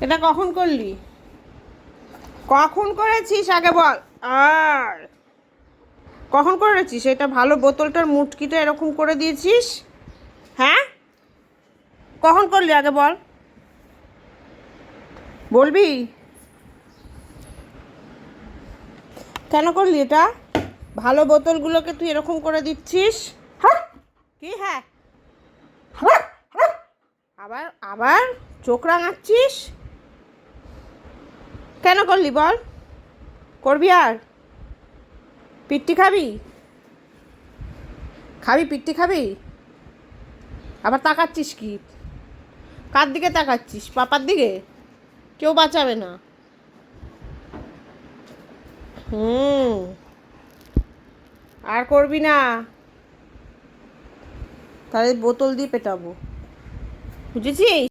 এটা কখন করলি? কখন করেছিস আগে বল। আর কখন করেছিস এটা? ভালো বোতলটার মুটকিটা এরকম করে দিয়েছিস? হ্যাঁ, কখন করলি আগে বল, বলবি কেন করলি এটা? ভালো বোতলগুলোকে তুই এরকম করে দিচ্ছিস। কি? হ্যাঁ, আবার আবার চোখ রাঙাচ্ছিস কেন করলি বল? করবি আর? পিট্টি খাবি? খাবি পিট্টি খাবি? আবার তাকাচ্ছিস কি? কার দিকে তাকাচ্ছিস? পাপার দিকে? কেউ বাঁচাবে না। হুম, আর করবি না, তাহলে বোতল দিয়ে পেটাবো, বুঝেছিস?